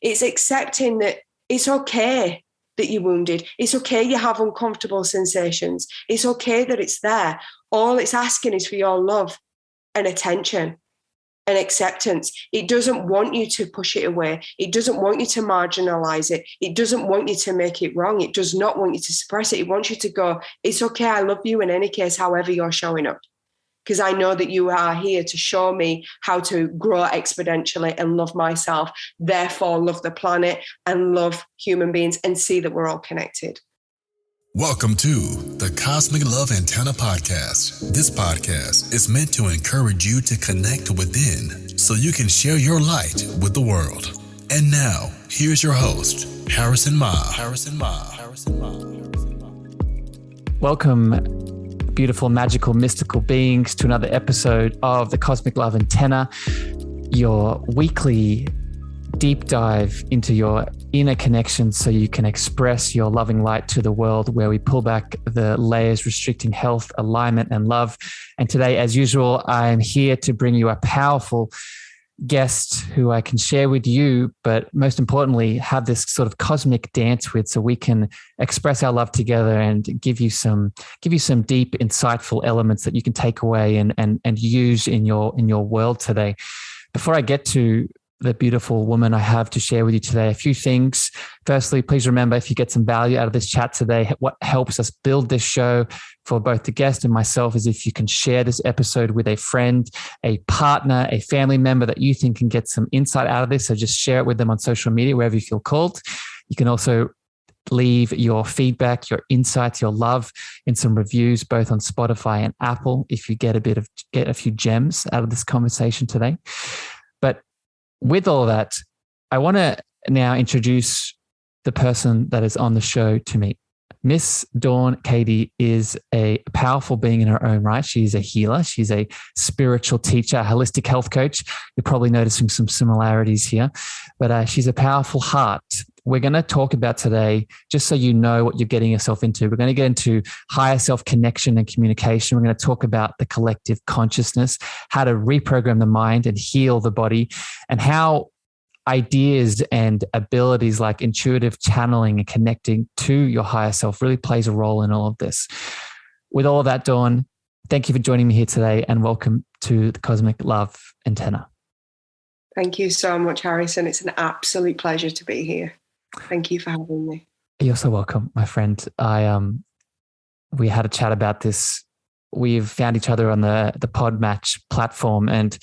It's accepting that it's okay that you're wounded. It's okay you have uncomfortable sensations. It's okay that it's there. All it's asking is for your love and attention and acceptance. It doesn't want you to push it away. It doesn't want you to marginalize it. It doesn't want you to make it wrong. It does not want you to suppress it. It wants you to go, it's okay, I love you in any case, however you're showing up. Because I know that you are here to show me how to grow exponentially and love myself, therefore love the planet and love human beings and see that we're all connected. Welcome to the Cosmic Love Antenna Podcast. This podcast is meant to encourage you to connect within so you can share your light with the world. And now, here's your host, Harrison Ma. Welcome, beautiful, magical, mystical beings, to another episode of the Cosmic Love Antenna, your weekly deep dive into your inner connections so you can express your loving light to the world, where we pull back the layers restricting health, alignment, and love. And today, as usual, I'm here to bring you a powerful guest who I can share with you, but most importantly, have this sort of cosmic dance with, so we can express our love together and give you some deep, insightful elements that you can take away and use in your world today. Before I get to the beautiful woman I have to share with you today, a few things. Firstly, please remember, if you get some value out of this chat today, what helps us build this show for both the guest and myself is if you can share this episode with a friend, a partner, a family member that you think can get some insight out of this. So just share it with them on social media, wherever you feel called. You can also leave your feedback, your insights, your love in some reviews, both on Spotify and Apple, if you get a few gems out of this conversation today. But with all that, I want to now introduce the person that is on the show to me. Miss Dawn Cady is a powerful being in her own right. She's a healer. She's a spiritual teacher, a holistic health coach. You're probably noticing some similarities here, but she's a powerful heart. We're going to talk about today, just so you know what you're getting yourself into. We're going to get into higher self connection and communication. We're going to talk about the collective consciousness, how to reprogram the mind and heal the body, and how ideas and abilities like intuitive channeling and connecting to your higher self really plays a role in all of this. With all of that, Dawn, thank you for joining me here today, and welcome to the Cosmic Love Antenna. Thank you so much, Harrison. It's an absolute pleasure to be here. Thank you for having me. You're so welcome, my friend. We had a chat about this. We've found each other on the Podmatch platform, and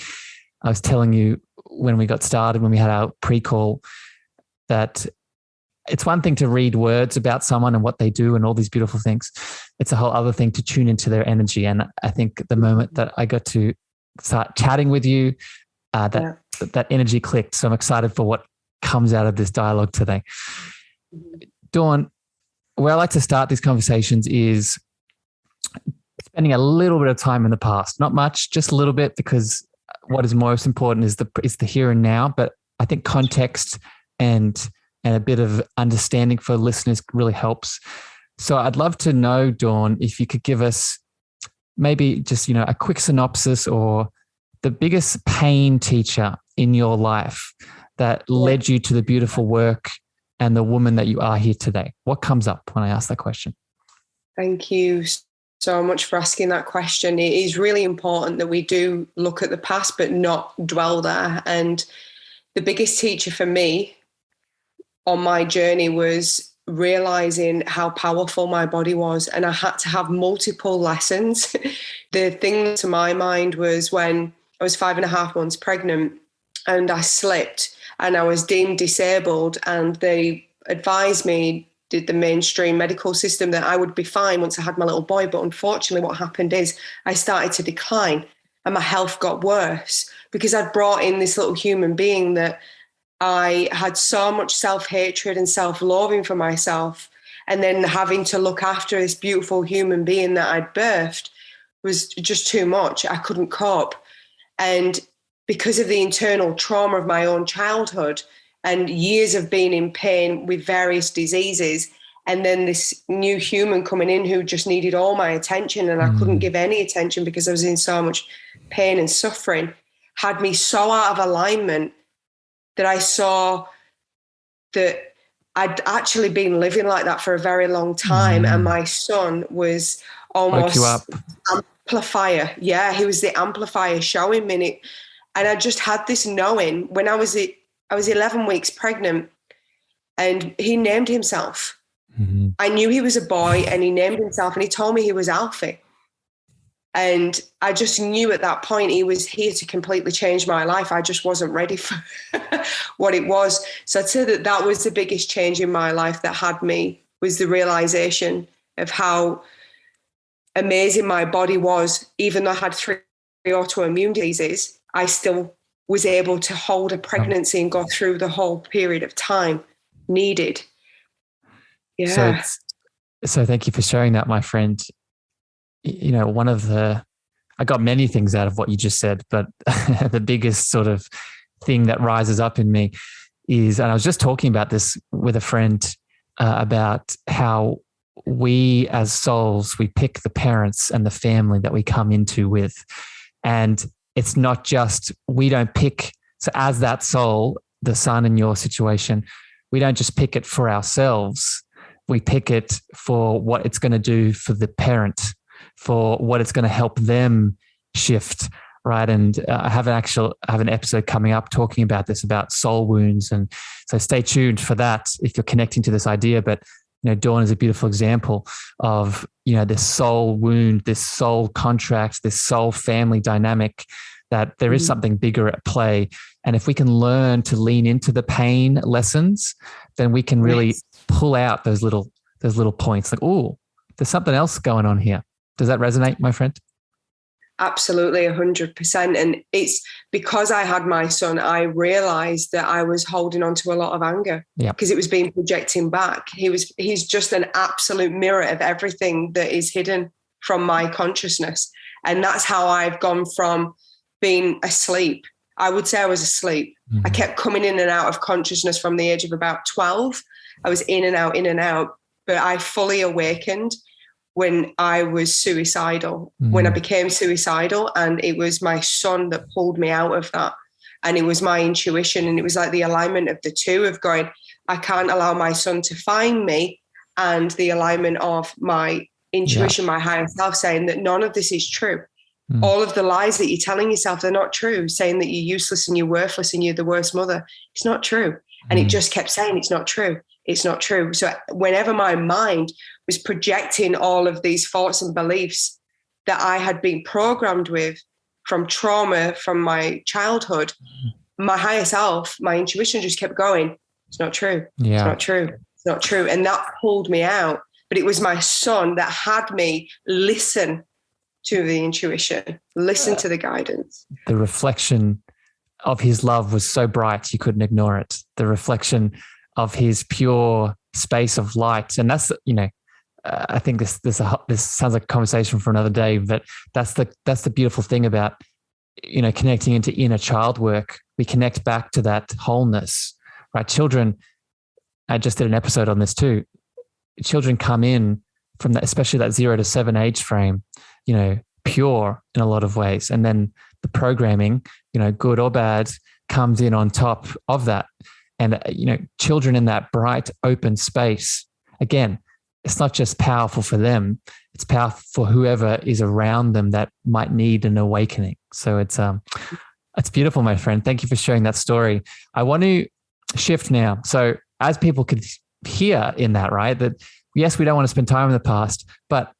I was telling you when we got started, when we had our pre-call, that it's one thing to read words about someone and what they do and all these beautiful things. It's a whole other thing to tune into their energy. And I think the moment that I got to start chatting with you, that energy clicked. So I'm excited for what comes out of this dialogue today. Dawn, where I like to start these conversations is spending a little bit of time in the past. Not much, just a little bit, because what is most important is the here and now. But I think context and a bit of understanding for listeners really helps. So I'd love to know, Dawn, if you could give us maybe just, a quick synopsis or the biggest pain teacher in your life that led you to the beautiful work and the woman that you are here today. What comes up when I ask that question? Thank you so much for asking that question. It is really important that we do look at the past, but not dwell there. And the biggest teacher for me on my journey was realizing how powerful my body was. And I had to have multiple lessons. The thing to my mind was when I was 5.5 months pregnant and I slipped and I was deemed disabled, and they advised me, did the mainstream medical system, that I would be fine once I had my little boy. But unfortunately what happened is I started to decline and my health got worse because I'd brought in this little human being that I had so much self-hatred and self-loathing for myself. And then having to look after this beautiful human being that I'd birthed was just too much. I couldn't cope. And because of the internal trauma of my own childhood and years of being in pain with various diseases, and then this new human coming in who just needed all my attention, and I couldn't give any attention because I was in so much pain and suffering, had me so out of alignment that I saw that I'd actually been living like that for a very long time. And my son was almost woke you up. Amplifier. Yeah, he was the amplifier showing me. And I just had this knowing when I was 11 weeks pregnant, and he named himself. Mm-hmm. I knew he was a boy, and he named himself, and he told me he was Alfie. And I just knew at that point he was here to completely change my life. I just wasn't ready for what it was. So I'd say that was the biggest change in my life that had me, was the realization of how amazing my body was. Even though I had 3 autoimmune diseases, I still was able to hold a pregnancy and go through the whole period of time needed. Yeah. So thank you for sharing that, my friend. You know, I got many things out of what you just said, but the biggest sort of thing that rises up in me is, and I was just talking about this with a friend about how we as souls, we pick the parents and the family that we come into with. And it's not just, we don't pick, so as that soul, the son in your situation, we don't just pick it for ourselves. We pick it for what it's going to do for the parent, for what it's going to help them shift, right? And I have an episode coming up talking about this, about soul wounds. And so stay tuned for that if you're connecting to this idea. But, you know, Dawn is a beautiful example of, you know, this soul wound, this soul contract, this soul family dynamic, that there is something bigger at play. And if we can learn to lean into the pain lessons, then we can really pull out those little points like, oh, there's something else going on here. Does that resonate, my friend? Absolutely, 100%. And it's because I had my son, I realized that I was holding on to a lot of anger because it was being projecting back. He's just an absolute mirror of everything that is hidden from my consciousness. And that's how I've gone from being asleep. I would say I was asleep. Mm-hmm. I kept coming in and out of consciousness from the age of about 12. I was in and out, but I fully awakened when I was suicidal, when I became suicidal, and it was my son that pulled me out of that. And it was my intuition, and it was like the alignment of the two, of going, I can't allow my son to find me, and the alignment of my intuition, my higher self, saying that none of this is true. All of the lies that you're telling yourself, they're not true. Saying that you're useless and you're worthless and you're the worst mother, it's not true. And it just kept saying it's not true. It's not true. So whenever my mind was projecting all of these thoughts and beliefs that I had been programmed with from trauma, from my childhood, my higher self, my intuition just kept going, it's not true. Yeah. It's not true. It's not true. And that pulled me out. But it was my son that had me listen to the intuition, listen to the guidance. The reflection of his love was so bright, you couldn't ignore it. The reflection of his pure space of light. And that's, you know, I think this sounds like a conversation for another day, but that's the beautiful thing about, you know, connecting into inner child work. We connect back to that wholeness, right? Children, I just did an episode on this too. Children come in from that, especially that 0 to 7 age frame, you know, pure in a lot of ways. And then the programming, you know, good or bad, comes in on top of that. And, you know, children in that bright, open space, again, it's not just powerful for them, it's powerful for whoever is around them that might need an awakening. So it's beautiful, my friend. Thank you for sharing that story. I want to shift now. So as people could hear in that, right, that yes, we don't want to spend time in the past, but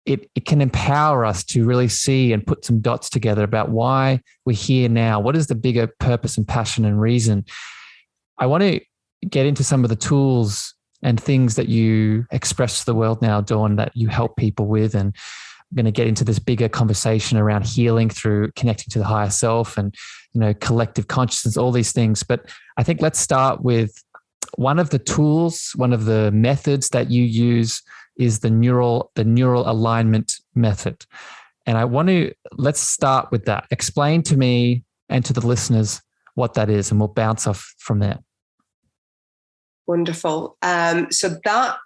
it can empower us to really see and put some dots together about why we're here now. What is the bigger purpose and passion and reason? I want to get into some of the tools and things that you express to the world now, Dawn, that you help people with. And I'm going to get into this bigger conversation around healing through connecting to the higher self and, you know, collective consciousness, all these things. But I think let's start with one of the tools, one of the methods that you use is the neural alignment method. And let's start with that. Explain to me and to the listeners what that is, and we'll bounce off from there. Wonderful. So that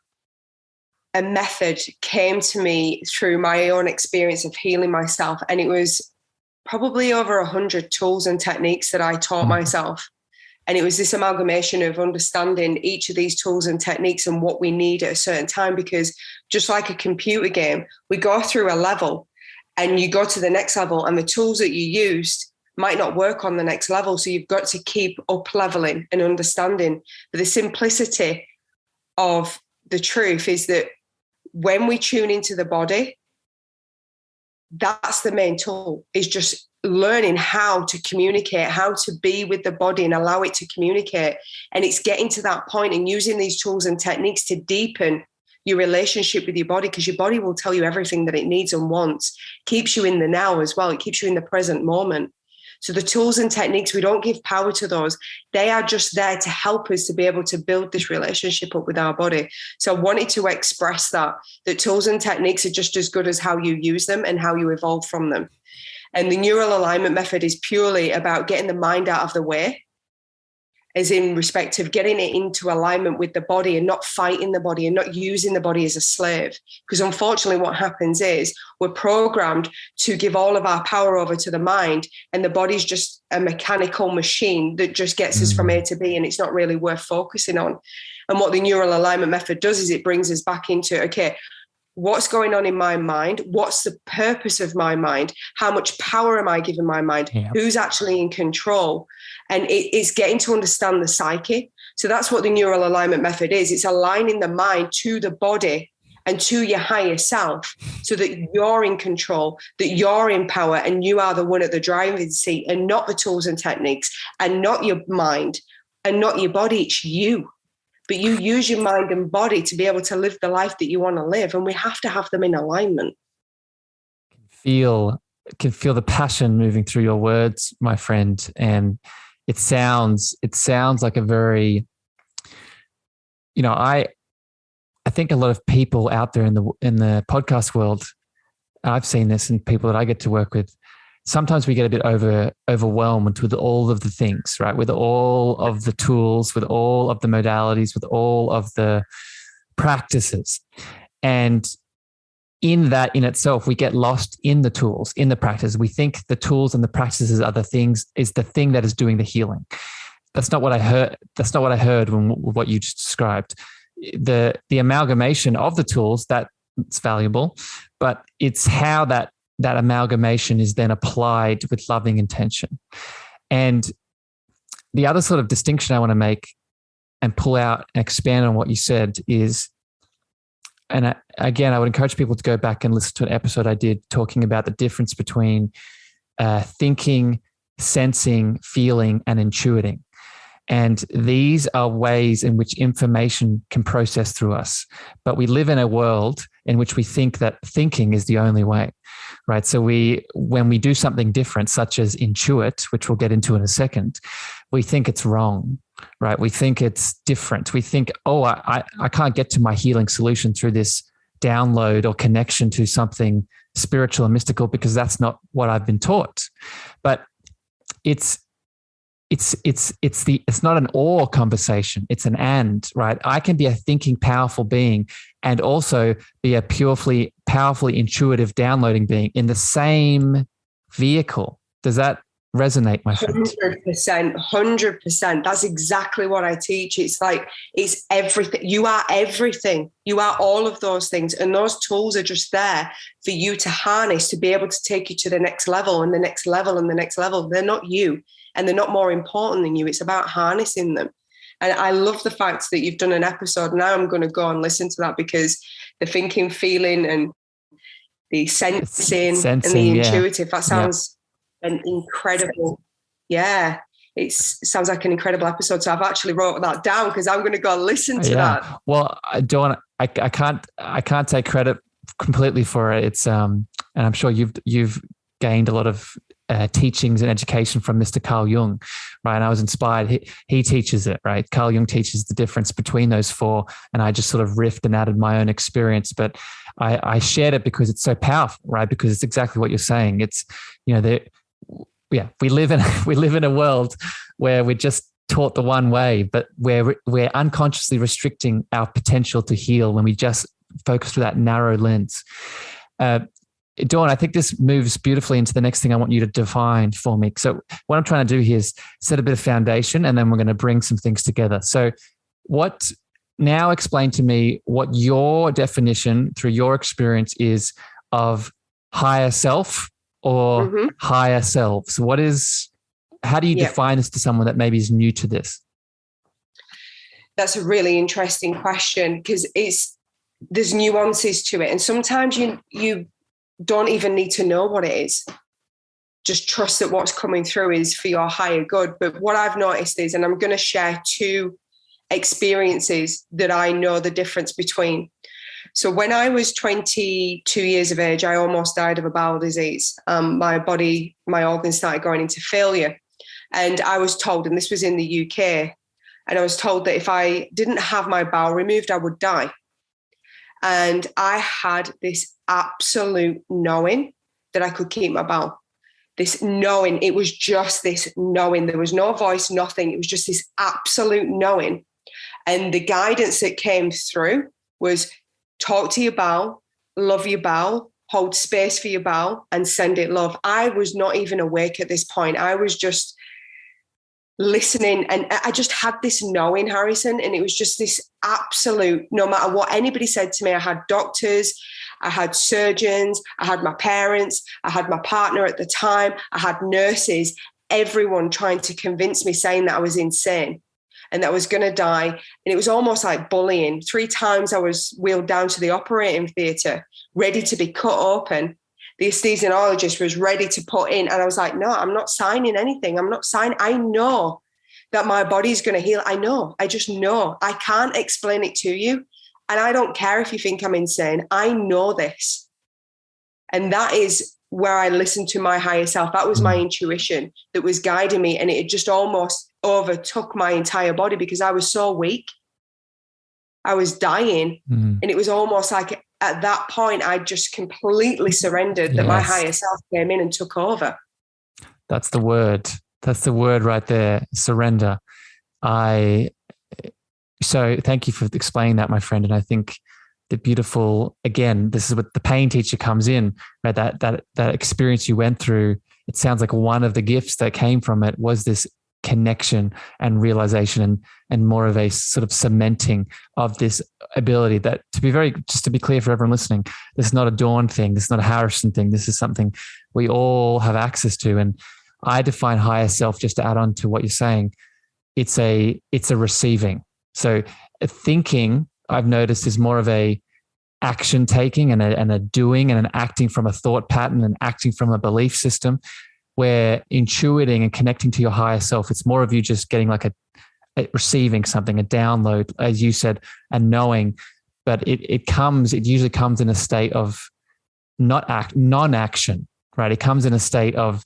a method came to me through my own experience of healing myself. And it was probably over 100 tools and techniques that I taught myself And it was this amalgamation of understanding each of these tools and techniques and what we need at a certain time, because just like a computer game, we go through a level and you go to the next level, and the tools that you used might not work on the next level. So you've got to keep up leveling and understanding. But the simplicity of the truth is that when we tune into the body, that's the main tool, is just learning how to communicate, how to be with the body and allow it to communicate. And it's getting to that point and using these tools and techniques to deepen your relationship with your body, because your body will tell you everything that it needs and wants. Keeps you in the now as well. It keeps you in the present moment. So the tools and techniques, we don't give power to those. They are just there to help us to be able to build this relationship up with our body. So I wanted to express that tools and techniques are just as good as how you use them and how you evolve from them. And the neural alignment method is purely about getting the mind out of the way, as in respect of getting it into alignment with the body and not fighting the body and not using the body as a slave. Because unfortunately what happens is we're programmed to give all of our power over to the mind, and the body's just a mechanical machine that just gets us from A to B, and it's not really worth focusing on. And what the neural alignment method does is it brings us back into, okay, what's going on in my mind? What's the purpose of my mind? How much power am I giving my mind? Yeah. Who's actually in control? And it's getting to understand the psyche. So that's what the neural alignment method is. It's aligning the mind to the body and to your higher self, so that you're in control, that you're in power, and you are the one at the driving seat, and not the tools and techniques, and not your mind, and not your body. It's you. But you use your mind and body to be able to live the life that you want to live. And we have to have them in alignment. Can feel the passion moving through your words, my friend. And it sounds like a very, I think a lot of people out there in the podcast world, I've seen this in people that I get to work with, sometimes we get a bit overwhelmed with all of the things, right? With all of the tools, with all of the modalities, with all of the practices. And in that in itself, we get lost in the tools, in the practice. We think the tools and the practices are the thing that is doing the healing. That's not what I heard. That's not what I heard when what you just described. The amalgamation of the tools, that's valuable, but it's how that amalgamation is then applied with loving intention. And the other sort of distinction I want to make and pull out and expand on what you said is, and again, I would encourage people to go back and listen to an episode I did talking about the difference between thinking, sensing, feeling, and intuiting. And these are ways in which information can process through us. But we live in a world in which we think that thinking is the only way, right? So when we do something different, such as intuit, which we'll get into in a second, we think it's wrong, right? We think it's different. We think, I can't get to my healing solution through this download or connection to something spiritual and mystical because that's not what I've been taught. But it's not an or conversation. It's an and, right? I can be a thinking, powerful being and also be a powerfully intuitive downloading being in the same vehicle. Does that resonate, my friend? 100%. That's exactly what I teach. It's like, it's everything. You are everything. You are all of those things. And those tools are just there for you to harness, to be able to take you to the next level and the next level and the next level. They're not you. And they're not more important than you. It's about harnessing them. And I love the fact that you've done an episode. Now I'm going to go and listen to that, because the thinking, feeling, and the sensing and the intuitive, that sounds an incredible, it sounds like an incredible episode. So I've actually wrote that down because I'm going to go and listen to that. Well, Dawn, I can't take credit completely for it. It's and I'm sure you've gained a lot of teachings and education from Mr. Carl Jung, right? And I was inspired. He teaches it, right? Carl Jung teaches the difference between those four, and I just sort of riffed and added my own experience. But I shared it because it's so powerful, right? Because it's exactly what you're saying. It's, we live in a world where we're just taught the one way, but we're unconsciously restricting our potential to heal when we just focus through that narrow lens. Dawn, I think this moves beautifully into the next thing I want you to define for me. So what I'm trying to do here is set a bit of foundation, and then we're going to bring some things together. So now explain to me what your definition through your experience is of higher self or higher selves. How do you define this to someone that maybe is new to this? That's a really interesting question, because there's nuances to it. And sometimes you don't even need to know what it is. Just trust that what's coming through is for your higher good. But what I've noticed is, and I'm going to share two experiences that I know the difference between. So when I was 22 years of age, I almost died of a bowel disease. My organs started going into failure. And I was told, and this was in the UK, and I was told that if I didn't have my bowel removed, I would die. And I had this absolute knowing that I could keep my bowel. This knowing, it was just this knowing. There was no voice, nothing. It was just this absolute knowing. And the guidance that came through was talk to your bowel, love your bowel, hold space for your bowel, and send it love. I was not even awake at this point. I was just listening, and I just had this knowing, Harrison, and it was just this absolute, no matter what anybody said to me. I had doctors, I had surgeons, I had my parents, I had my partner at the time, I had nurses, everyone trying to convince me, saying that I was insane and that I was going to die. And it was almost like bullying. 3 times I was wheeled down to the operating theatre, ready to be cut open. The anesthesiologist was ready to put in. And I was like, no, I'm not signing anything. I'm not signing. I know that my body's going to heal. I know. I just know. I can't explain it to you. And I don't care if you think I'm insane. I know this. And that is where I listened to my higher self. That was my intuition that was guiding me. And it just almost overtook my entire body because I was so weak. I was dying. And it was almost like at that point, I just completely surrendered that my higher self came in and took over. That's the word. That's the word right there. Surrender. So thank you for explaining that, my friend. And I think the beautiful, again, this is what the pain teacher comes in, right? That experience you went through, it sounds like one of the gifts that came from it was this connection and realization and more of a sort of cementing of this ability that, just to be clear for everyone listening, this is not a Dawn thing. This is not a Harrison thing. This is something we all have access to. And I define higher self, just to add on to what you're saying, it's a receiving. So thinking, I've noticed, is more of a action taking and a doing and an acting from a thought pattern and acting from a belief system, where intuiting and connecting to your higher self, it's more of you just getting like a receiving something, a download, as you said, and knowing, but it usually comes in a state of non-action, right? It comes in a state of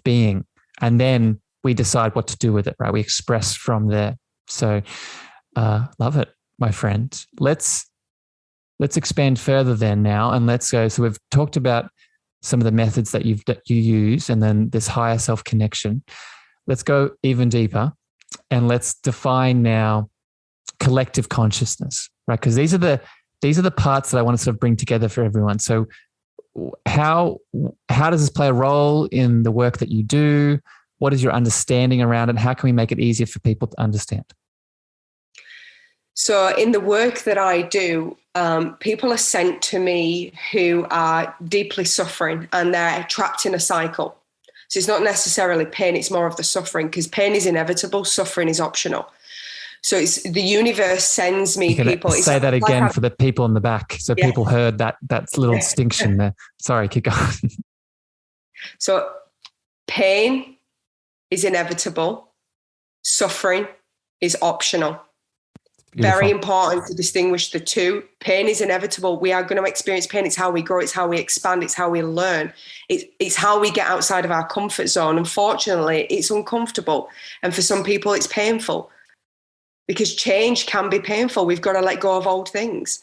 being, and then we decide what to do with it, right? We express from there. So love it, my friend. Let's expand further then now, and let's go. So we've talked about some of the methods that you use, and then this higher self connection. Let's go even deeper, and let's define now collective consciousness, right? Because these are the parts that I want to sort of bring together for everyone. So how does this play a role in the work that you do? What is your understanding around it? How can we make it easier for people to understand? So in the work that I do, people are sent to me who are deeply suffering and they're trapped in a cycle. So it's not necessarily pain, it's more of the suffering, because pain is inevitable, suffering is optional. So it's the universe sends me people. Say that again for the people in the back. So people heard that little distinction there. Sorry, keep going. So pain is inevitable, suffering is optional. Beautiful. Very important to distinguish the two. Pain is inevitable. We are going to experience pain. It's how we grow. It's how we expand. It's how we learn. It's how we get outside of our comfort zone. Unfortunately, it's uncomfortable. And for some people, it's painful because change can be painful. We've got to let go of old things.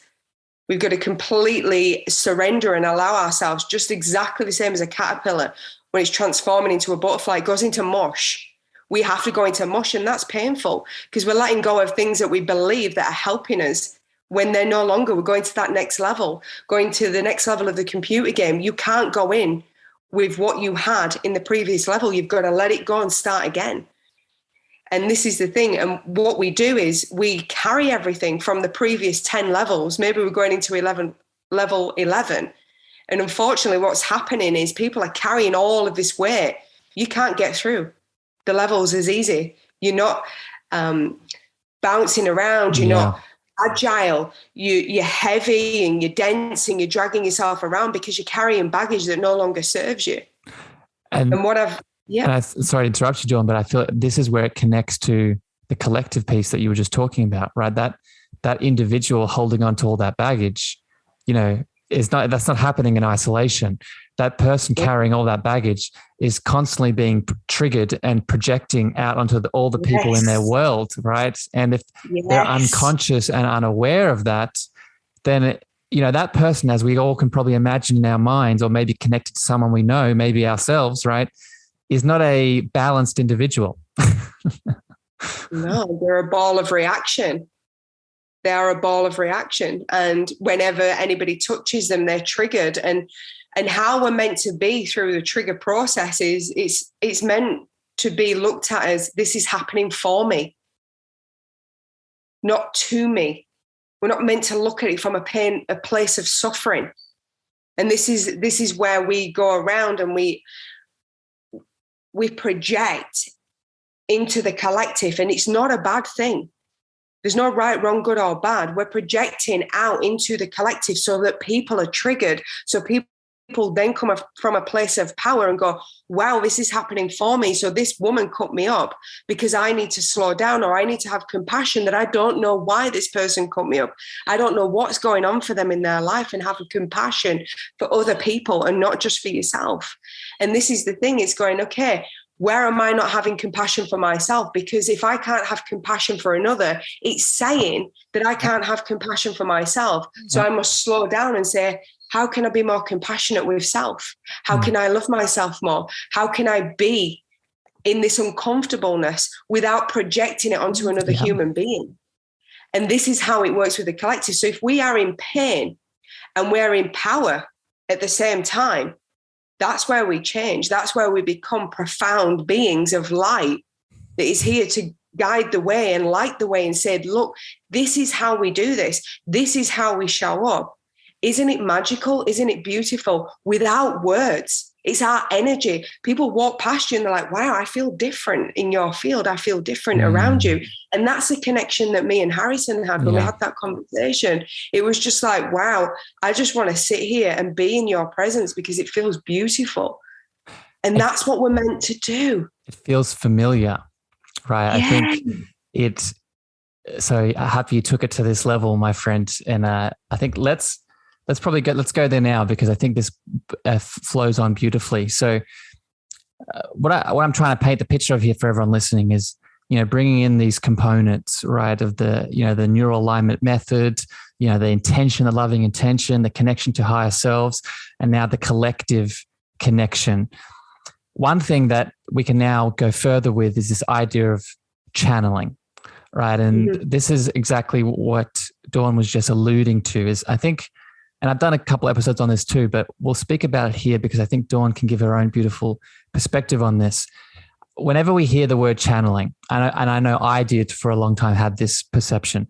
We've got to completely surrender and allow ourselves, just exactly the same as a caterpillar, when it's transforming into a butterfly, it goes into mush. We have to go into mush, and that's painful because we're letting go of things that we believe that are helping us. when they're no longer, we're going to that next level, going to the next level of the computer game. You can't go in with what you had in the previous level. You've got to let it go and start again. And this is the thing. And what we do is we carry everything from the previous 10 levels. Maybe we're going into level 11. And unfortunately, what's happening is people are carrying all of this weight. You can't get through the levels as easy. You're not bouncing around. You're not agile. You're heavy and you're dense and you're dragging yourself around because you're carrying baggage that no longer serves you. And what I've, sorry to interrupt you, Dawn, but I feel this is where it connects to the collective piece that you were just talking about, right? That individual holding on to all that baggage, that's not happening in isolation. That person carrying all that baggage is constantly being triggered and projecting out onto all the people in their world, right? And if they're unconscious and unaware of that, then that person, as we all can probably imagine in our minds, or maybe connected to someone we know, maybe ourselves, right, is not a balanced individual. No, they're a ball of reaction. They are a ball of reaction. And whenever anybody touches them, they're triggered. And how we're meant to be through the trigger process is it's meant to be looked at as, this is happening for me, not to me. We're not meant to look at it from a place of suffering. And this is where we go around and we project into the collective, and it's not a bad thing. There's no right, wrong, good or bad. We're projecting out into the collective so that people are triggered. So people then come from a place of power and go, wow, this is happening for me. So this woman cut me up because I need to slow down, or I need to have compassion that I don't know why this person cut me up. I don't know what's going on for them in their life, and have compassion for other people and not just for yourself. And this is the thing. It's going, okay, where am I not having compassion for myself? Because if I can't have compassion for another, it's saying that I can't have compassion for myself. So I must slow down and say, how can I be more compassionate with self? How can I love myself more? How can I be in this uncomfortableness without projecting it onto another human being? And this is how it works with the collective. So if we are in pain and we're in power at the same time, that's where we change. That's where we become profound beings of light that is here to guide the way and light the way and said, look, this is how we do this. This is how we show up. Isn't it magical? Isn't it beautiful? Without words. It's our energy. People walk past you and they're like, wow, I feel different in your field. I feel different around you. And that's the connection that me and Harrison had when we had that conversation. It was just like, wow, I just want to sit here and be in your presence because it feels beautiful. And that's what we're meant to do. It feels familiar, right? Yeah. I think so happy you took it to this level, my friend. And I think let's go there now, because I think this flows on beautifully. So what I'm trying to paint the picture of here for everyone listening is, bringing in these components, right, of the neural alignment method, the intention, the loving intention, the connection to higher selves, and now the collective connection. One thing that we can now go further with is this idea of channeling, right? And this is exactly what Dawn was just alluding to, is I think, and I've done a couple episodes on this too, but we'll speak about it here because I think Dawn can give her own beautiful perspective on this. Whenever we hear the word channeling, and I know I did for a long time have this perception,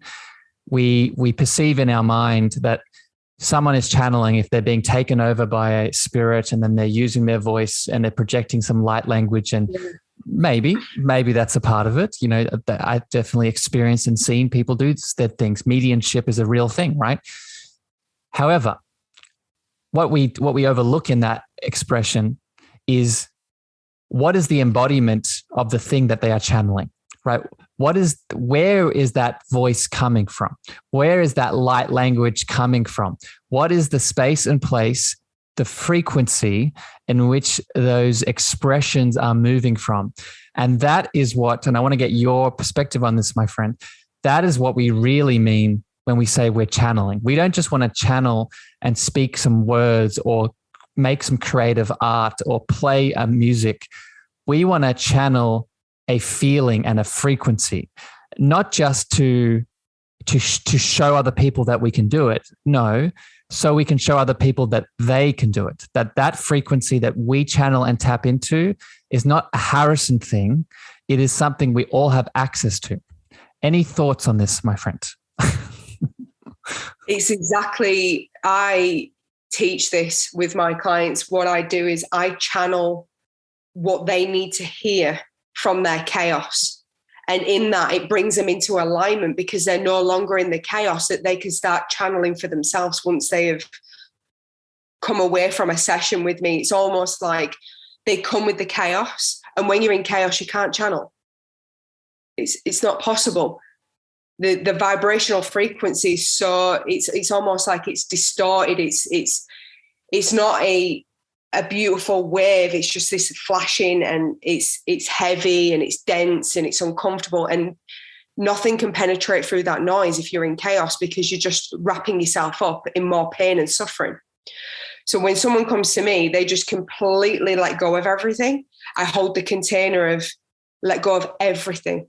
we perceive in our mind that someone is channeling if they're being taken over by a spirit and then they're using their voice and they're projecting some light language, and maybe that's a part of it. I've definitely experienced and seen people do that things. Mediumship is a real thing, right? However, what we overlook in that expression is, what is the embodiment of the thing that they are channeling, right? Where is that voice coming from? Where is that light language coming from? What is the space and place, the frequency in which those expressions are moving from? And that is and I want to get your perspective on this, my friend. That is what we really mean when we say we're channeling. We don't just want to channel and speak some words or make some creative art or play a music. We want to channel a feeling and a frequency, not just to to show other people that we can do it. No, so we can show other people that they can do it. That frequency that we channel and tap into is not a Harrison thing. It is something we all have access to. Any thoughts on this, my friend? It's exactly, I teach this with my clients. What I do is I channel what they need to hear from their chaos. And in that, it brings them into alignment because they're no longer in the chaos, that they can start channeling for themselves once they have come away from a session with me. It's almost like they come with the chaos. And when you're in chaos, you can't channel. It's not possible. The vibrational frequency is so, it's almost like it's distorted. It's not a beautiful wave. It's just this flashing, and it's heavy and it's dense and it's uncomfortable, and nothing can penetrate through that noise if you're in chaos, because you're just wrapping yourself up in more pain and suffering. So when someone comes to me, they just completely let go of everything. I hold the container of let go of everything.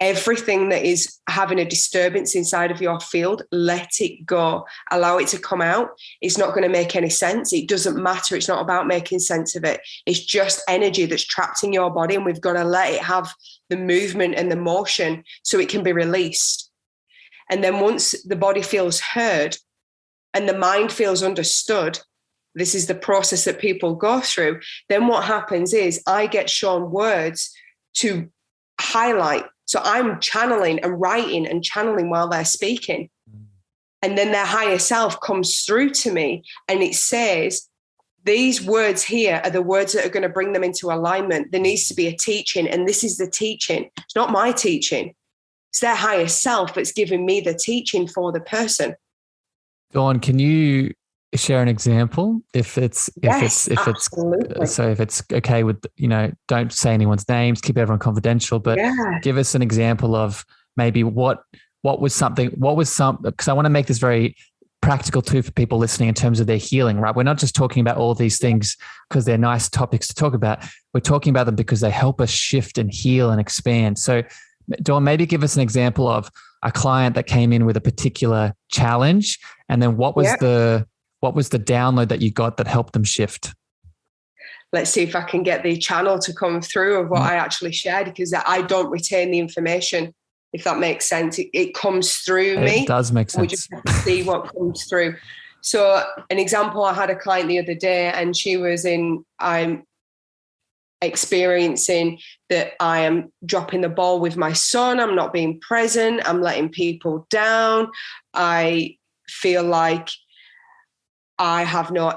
Everything that is having a disturbance inside of your field, let it go. Allow it to come out. It's not going to make any sense. It doesn't matter. It's not about making sense of it. It's just energy that's trapped in your body, and we've got to let it have the movement and the motion so it can be released. And then once the body feels heard and the mind feels understood, this is the process that people go through, then what happens is I get shown words to highlight. So I'm channeling and writing and channeling while they're speaking. And then their higher self comes through to me and it says, these words here are the words that are going to bring them into alignment. There needs to be a teaching, and this is the teaching. It's not my teaching. It's their higher self that's giving me the teaching for the person. Dawn, can you share an example if it's okay with, don't say anyone's names, keep everyone confidential, but give us an example of maybe what was some, because I want to make this very practical too for people listening in terms of their healing, right? We're not just talking about all these things because they're nice topics to talk about. We're talking about them because they help us shift and heal and expand. So Dawn, maybe give us an example of a client that came in with a particular challenge, and then what was the download that you got that helped them shift? Let's see if I can get the channel to come through of what I actually shared, because I don't retain the information, if that makes sense. It comes through me. It does make sense. We just have to see what comes through. So an example, I had a client the other day, and she was I'm experiencing that I am dropping the ball with my son. I'm not being present. I'm letting people down. I feel like I have no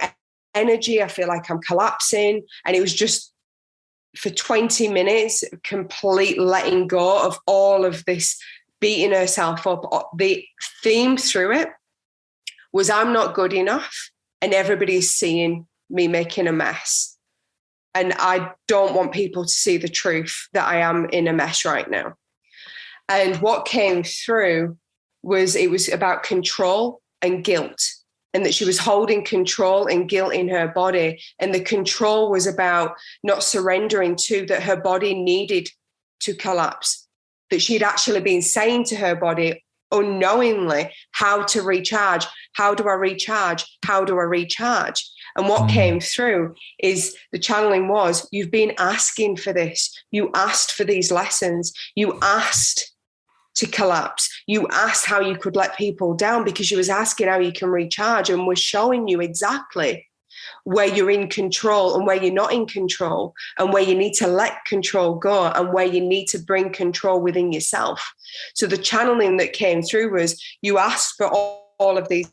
energy. I feel like I'm collapsing. And it was just for 20 minutes, complete letting go of all of this, beating herself up. The theme through it was I'm not good enough and everybody's seeing me making a mess. And I don't want people to see the truth that I am in a mess right now. And what came through was it was about control and guilt, and that she was holding control and guilt in her body. And the control was about not surrendering to that her body needed to collapse, that she'd actually been saying to her body unknowingly how to recharge. How do I recharge? How do I recharge? And what came through is the channeling was, you've been asking for this. You asked for these lessons. You asked to collapse. You asked how you could let people down because you was asking how you can recharge, and we're showing you exactly where you're in control and where you're not in control, and where you need to let control go and where you need to bring control within yourself. So the channeling that came through was you asked for all of these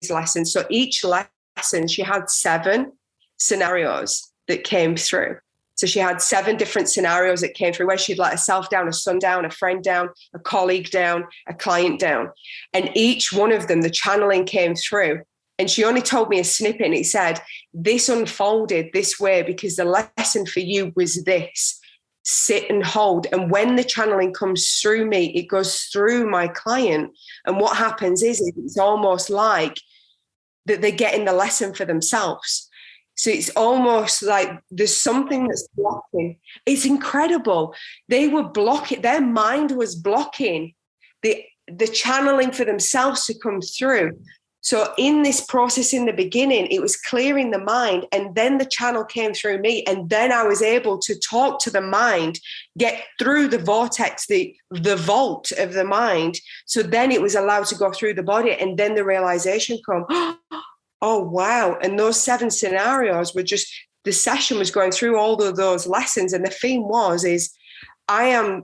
lessons. So each lesson, she had 7 scenarios that came through. So she had 7 different scenarios that came through where she'd let herself down, a son down, a friend down, a colleague down, a client down. And each one of them, the channeling came through. And she only told me a snippet, and it said, this unfolded this way because the lesson for you was this. Sit and hold. And when the channeling comes through me, it goes through my client. And what happens is it's almost like that they're getting the lesson for themselves. So it's almost like there's something that's blocking. It's incredible. They were blocking, their mind was blocking the the channeling for themselves to come through. So in this process in the beginning, it was clearing the mind, and then the channel came through me, and then I was able to talk to the mind, get through the vortex, the vault of the mind. So then it was allowed to go through the body, and then the realization come, oh, wow. And those 7 scenarios were just, the session was going through all of those lessons. And the theme is I am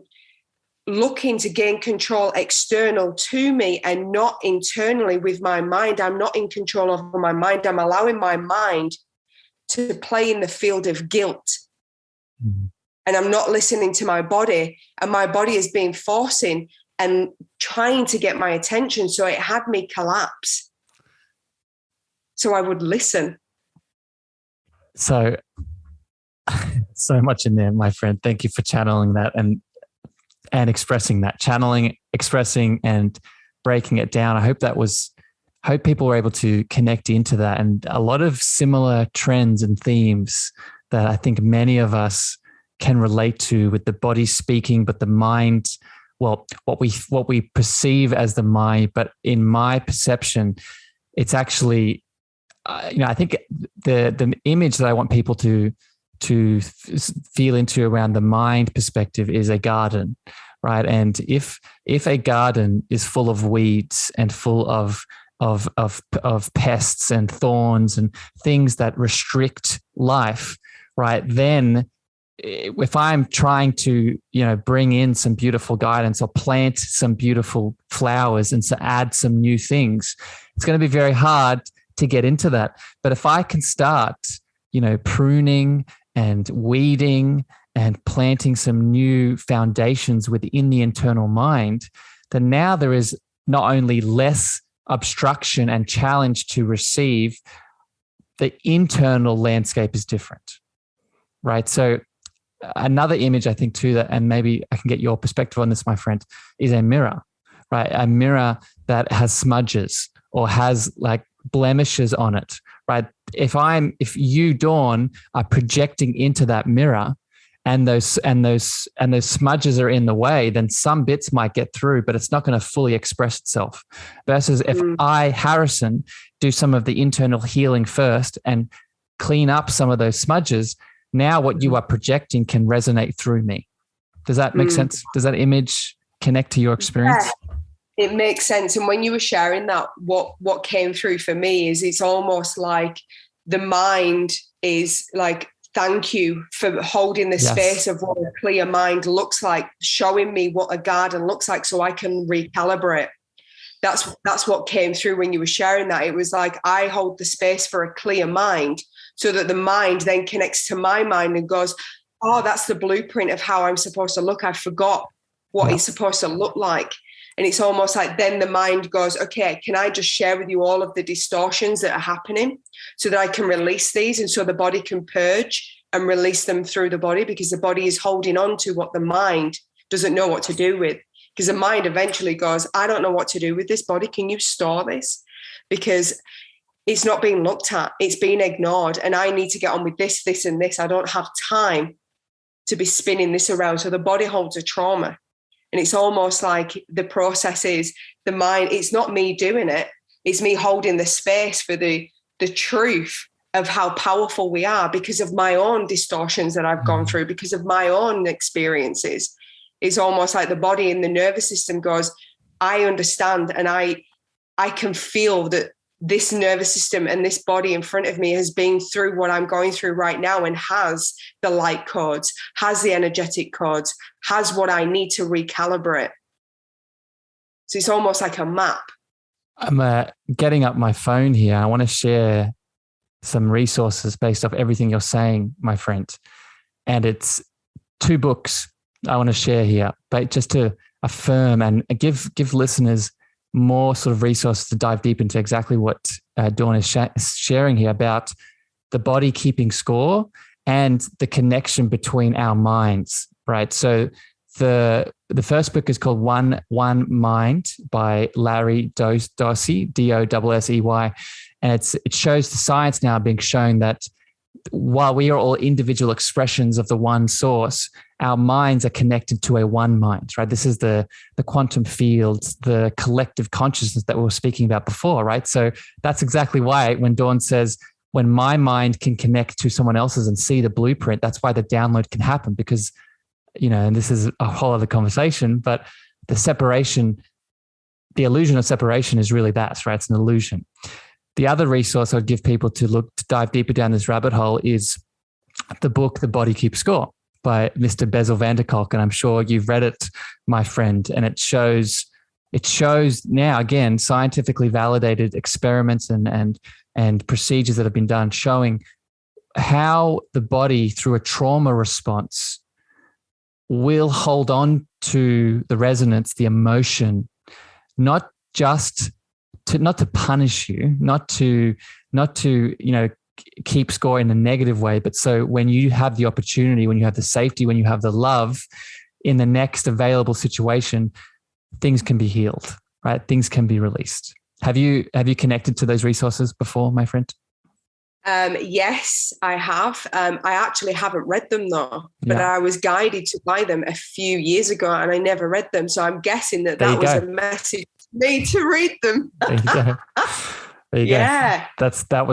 looking to gain control external to me and not internally with my mind. I'm not in control over my mind. I'm allowing my mind to play in the field of guilt. Mm-hmm. And I'm not listening to my body, and my body is being forcing and trying to get my attention. So it had me collapse. So I would listen. So much in there, my friend. Thank you for channeling that and expressing that, channeling, expressing, and breaking it down. I hope people were able to connect into that, and a lot of similar trends and themes that I think many of us can relate to, with the body speaking, but the mind, well, what we perceive as the mind, but in my perception, it's actually, I think the image that I want people to feel into around the mind perspective is a garden, right? And if a garden is full of weeds and full of pests and thorns and things that restrict life, right, then if I'm trying to, bring in some beautiful guidance or plant some beautiful flowers and so add some new things, it's going to be very hard to get into that. But if I can start, pruning and weeding and planting some new foundations within the internal mind, then now there is not only less obstruction and challenge to receive, the internal landscape is different, right? So another image I think too, that, and maybe I can get your perspective on this, my friend, is a mirror, right? A mirror that has smudges or has like blemishes on it, right? If you, Dawn, are projecting into that mirror and those smudges are in the way, then some bits might get through, but it's not going to fully express itself. Versus if I, Harrison, do some of the internal healing first and clean up some of those smudges, now what you are projecting can resonate through me. Does that make sense? Does that image connect to your experience? Yeah. It makes sense. And when you were sharing that, what came through for me is it's almost like the mind is like, thank you for holding the space of what a clear mind looks like, showing me what a garden looks like so I can recalibrate. That's what came through when you were sharing that. It was like, I hold the space for a clear mind so that the mind then connects to my mind and goes, oh, that's the blueprint of how I'm supposed to look. I forgot what it's supposed to look like. And it's almost like then the mind goes, okay, can I just share with you all of the distortions that are happening so that I can release these, and so the body can purge and release them through the body, because the body is holding on to what the mind doesn't know what to do with. Because the mind eventually goes, I don't know what to do with this body. Can you store this? Because it's not being looked at. It's being ignored. And I need to get on with this, this, and this. I don't have time to be spinning this around. So the body holds a trauma. And it's almost like the process is the mind. It's not me doing it. It's me holding the space for the truth of how powerful we are, because of my own distortions that I've gone through, because of my own experiences. It's almost like the body and the nervous system goes, I understand, and I can feel that this nervous system and this body in front of me has been through what I'm going through right now, and has the light codes, has the energetic codes, has what I need to recalibrate. So it's almost like a map. I'm getting up my phone here. I want to share some resources based off everything you're saying, my friend. And it's 2 books I want to share here, but just to affirm and give listeners more sort of resources to dive deep into exactly what Dawn is sharing here about the body keeping score and the connection between our minds, right? So the first book is called One Mind by Larry Dossey, Dossey, and it shows the science now being shown that while we are all individual expressions of the one source, our minds are connected to a one mind, right? This is the quantum fields, the collective consciousness that we were speaking about before, right? So that's exactly why when Dawn says, when my mind can connect to someone else's and see the blueprint, that's why the download can happen, because, and this is a whole other conversation, but the separation, the illusion of separation is really that, right? It's an illusion. The other resource I'd give people to dive deeper down this rabbit hole is the book, The Body Keeps Score by Mr. Bessel van der Kolk. And I'm sure you've read it, my friend. And it shows now, again, scientifically validated experiments and procedures that have been done showing how the body, through a trauma response, will hold on to the resonance, the emotion, not to punish you, not to keep score in a negative way, but so when you have the opportunity, when you have the safety, when you have the love in the next available situation, things can be healed, right? Things can be released. Have you connected to those resources before, my friend? Yes, I have. I actually haven't read them though, but I was guided to buy them a few years ago and I never read them. So I'm guessing that was a message to me to read them. There you go. There you go. That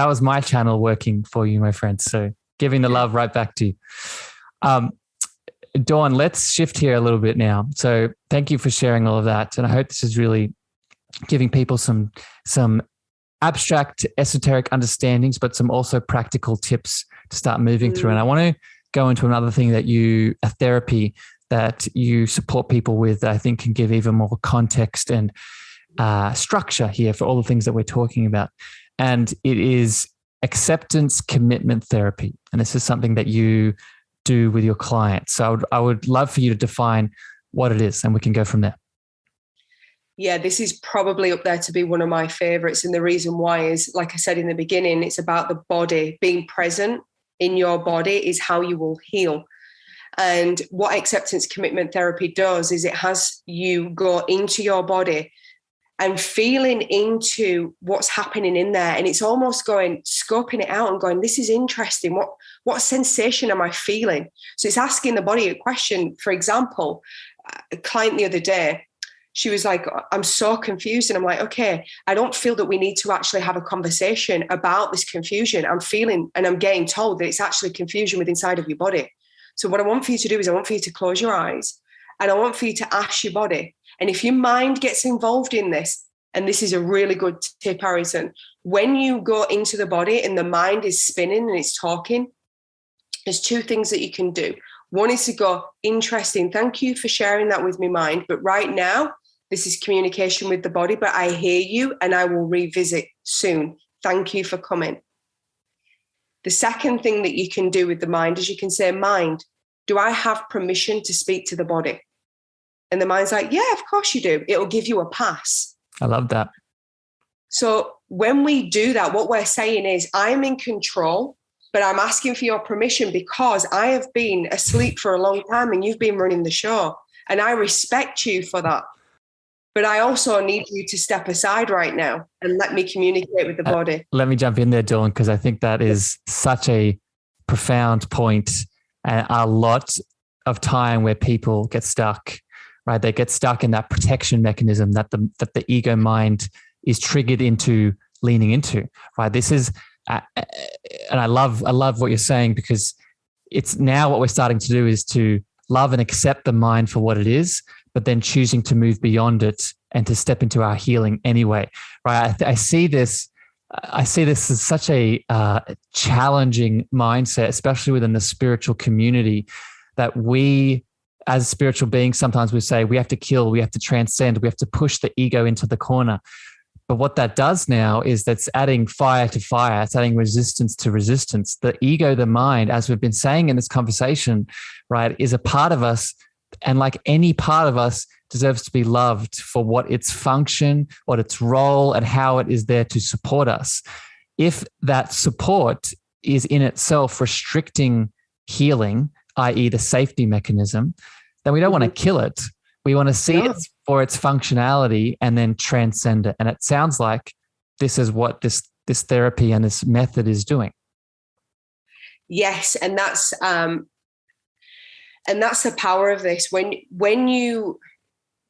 was my channel working for you, my friend. So giving the love right back to you. Dawn, let's shift here a little bit now. So thank you for sharing all of that. And I hope this is really giving people some abstract, esoteric understandings, but some also practical tips to start moving through. And I want to go into another thing a therapy that you support people with that I think can give even more context and structure here for all the things that we're talking about. And it is acceptance commitment therapy. And this is something that you do with your clients. So I would love for you to define what it is and we can go from there. Yeah, this is probably up there to be one of my favorites. And the reason why is, like I said in the beginning, it's about the body. Being present in your body is how you will heal. And what acceptance commitment therapy does is it has you go into your body and feeling into what's happening in there. And it's almost scoping it out and going, this is interesting. What sensation am I feeling? So it's asking the body a question. For example, a client the other day, she was like, I'm so confused. And I'm like, okay, I don't feel that we need to actually have a conversation about this confusion. I'm feeling and I'm getting told that it's actually confusion within inside of your body. So what I want for you to do is I want for you to close your eyes and I want for you to ask your body. And if your mind gets involved in this, and this is a really good tip, Harrison, when you go into the body and the mind is spinning and it's talking, there's two things that you can do. One is to go, interesting, thank you for sharing that with me, mind. But right now, this is communication with the body, but I hear you and I will revisit soon. Thank you for coming. The second thing that you can do with the mind is you can say, mind, do I have permission to speak to the body? And the mind's like, yeah, of course you do. It'll give you a pass. I love that. So when we do that, what we're saying is I'm in control, but I'm asking for your permission because I have been asleep for a long time and you've been running the show. And I respect you for that. But I also need you to step aside right now and let me communicate with the body. Let me jump in there, Dawn, because I think that is such a profound point and a lot of time where people get stuck, right? They get stuck in that protection mechanism that the ego mind is triggered into leaning into, right? This is, and I love what you're saying because it's now what we're starting to do is to love and accept the mind for what it is, but then choosing to move beyond it and to step into our healing anyway, right? I see this as such a challenging mindset, especially within the spiritual community, that we as spiritual beings, sometimes we say we have to kill, we have to transcend, we have to push the ego into the corner. But what that does now is that's adding fire to fire. It's adding resistance to resistance. The ego, the mind, as we've been saying in this conversation, right, is a part of us. And like any part of us deserves to be loved for what its function, what its role, and how it is there to support us. If that support is in itself restricting healing, i.e. the safety mechanism, then we don't want to kill it. We want to see it for its functionality and then transcend it. And it sounds like this is what this therapy and this method is doing. Yes, and that's the power of this. When you,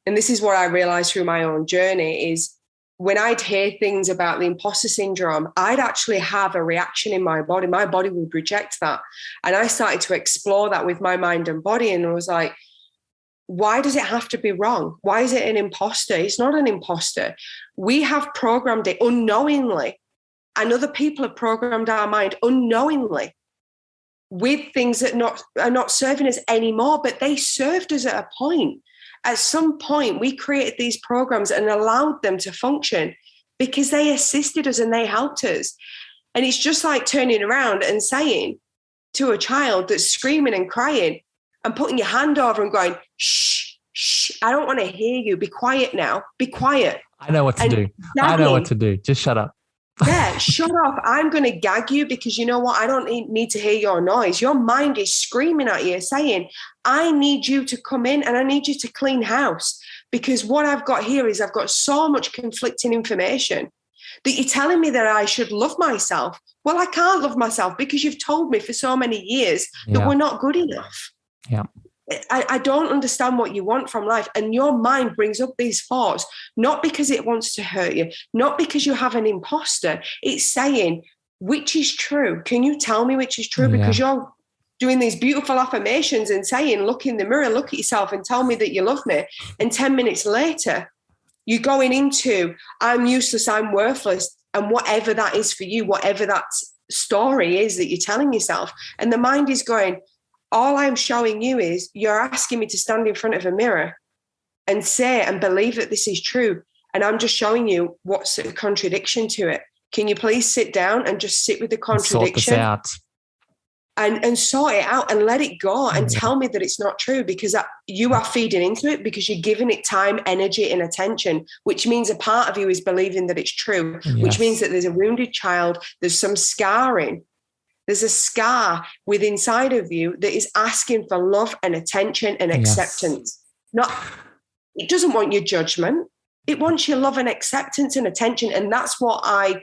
and this is what I realized through my own journey, is when I'd hear things about the imposter syndrome, I'd actually have a reaction in my body. My body would reject that. And I started to explore that with my mind and body. And I was like, why does it have to be wrong? Why is it an imposter? It's not an imposter. We have programmed it unknowingly. And other people have programmed our mind unknowingly with things that are not serving us anymore, but they served us at a point. At some point, we created these programs and allowed them to function because they assisted us and they helped us. And it's just like turning around and saying to a child that's screaming and crying and putting your hand over and going, shh, shh, I don't want to hear you. Be quiet now. Be quiet. I know what to do. I know what to do. Just shut up. Yeah, shut up. I'm going to gag you because you know what? I don't need to hear your noise. Your mind is screaming at you saying, I need you to come in and I need you to clean house, because what I've got here is I've got so much conflicting information that you're telling me that I should love myself. Well, I can't love myself because you've told me for so many years that we're not good enough. Yeah. I don't understand what you want from life. And your mind brings up these thoughts, not because it wants to hurt you, not because you have an imposter. It's saying, which is true? Can you tell me which is true? Because you're doing these beautiful affirmations and saying, look in the mirror, look at yourself and tell me that you love me. And 10 minutes later, you're going into, I'm useless, I'm worthless. And whatever that is for you, whatever that story is that you're telling yourself. And the mind is going, all I'm showing you is you're asking me to stand in front of a mirror and say and believe that this is true. And I'm just showing you what's a contradiction to it. Can you please sit down and just sit with the contradiction? Sort this out. And sort it out and let it go and tell me that it's not true, because you are feeding into it because you're giving it time, energy and attention, which means a part of you is believing that it's true, which means that there's a wounded child, there's some scarring. There's a scar within inside of you that is asking for love and attention and acceptance. It doesn't want your judgment. It wants your love and acceptance and attention. And that's what I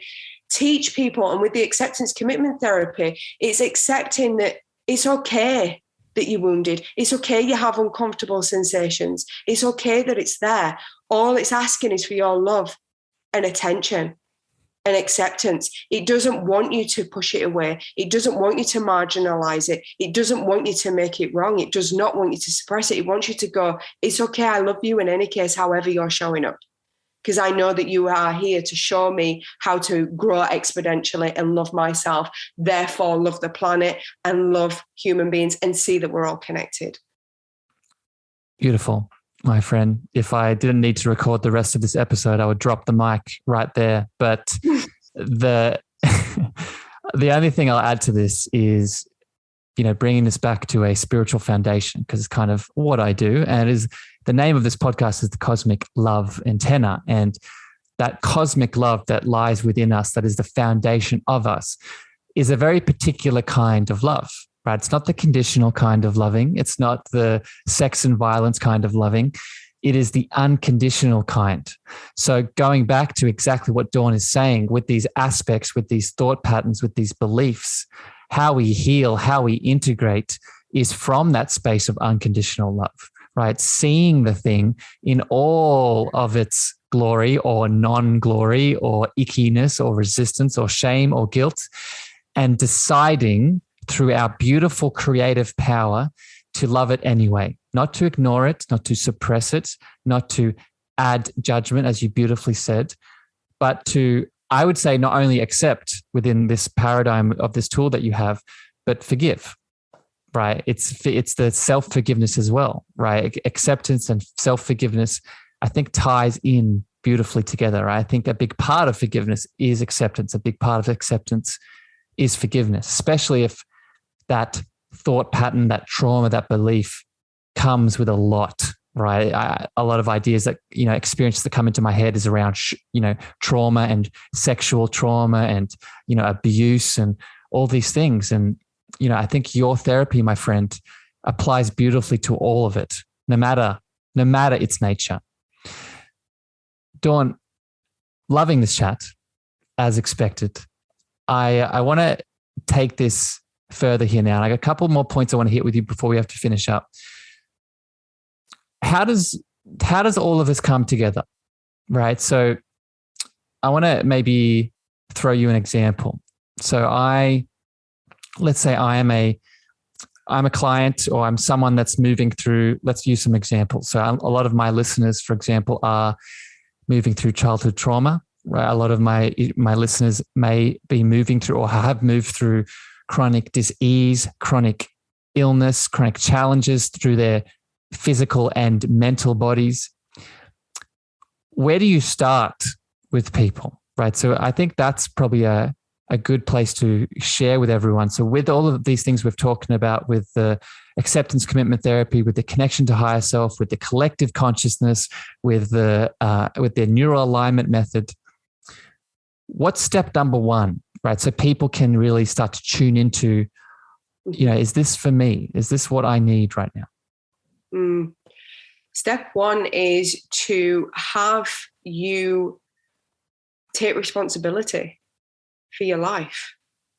teach people. And with the acceptance commitment therapy, it's accepting that it's okay that you're wounded. It's okay you have uncomfortable sensations. It's okay that it's there. All it's asking is for your love and attention and acceptance. It doesn't want you to push it away. It doesn't want you to marginalize it. It doesn't want you to make it wrong. It does not want you to suppress it. It wants you to go, it's okay, I love you in any case, however you're showing up. Because I know that you are here to show me how to grow exponentially and love myself, therefore love the planet and love human beings and see that we're all connected. Beautiful. My friend, if I didn't need to record the rest of this episode, I would drop the mic right there. But the only thing I'll add to this is, bringing this back to a spiritual foundation, because it's kind of what I do. And the name of this podcast is the Cosmic Love Antenna. And that cosmic love that lies within us, that is the foundation of us, is a very particular kind of love. Right? It's not the conditional kind of loving. It's not the sex and violence kind of loving. It is the unconditional kind. So going back to exactly what Dawn is saying, with these aspects, with these thought patterns, with these beliefs, how we heal, how we integrate is from that space of unconditional love, right? Seeing the thing in all of its glory or non-glory or ickiness or resistance or shame or guilt, and deciding through our beautiful creative power to love it anyway, not to ignore it, not to suppress it, not to add judgment, as you beautifully said, but to, I would say, not only accept within this paradigm of this tool that you have, but forgive, right? It's the self-forgiveness as well, right? Acceptance and self-forgiveness, I think, ties in beautifully together, right? I think a big part of forgiveness is acceptance. A big part of acceptance is forgiveness, especially if that thought pattern, that trauma, that belief comes with a lot, right? A lot of ideas that, experiences that come into my head is around, trauma and sexual trauma and, abuse and all these things. And, I think your therapy, my friend, applies beautifully to all of it, no matter its nature. Dawn, loving this chat as expected. I want to take this further here now. And I got a couple more points I want to hit with you before we have to finish up. How does all of this come together, right? So I want to maybe throw you an example. So let's say I'm a client, or I'm someone that's moving through, let's use some examples. So a lot of my listeners, for example, are moving through childhood trauma, right? A lot of my listeners may be moving through or have moved through chronic disease, chronic illness, chronic challenges through their physical and mental bodies. Where do you start with people, right? So I think that's probably a good place to share with everyone. So with all of these things we've talked about, with the acceptance commitment therapy, with the connection to higher self, with the collective consciousness, with the neural alignment method, what's step number one, right? So people can really start to tune into, is this for me? Is this what I need right now? Step one is to have you take responsibility for your life,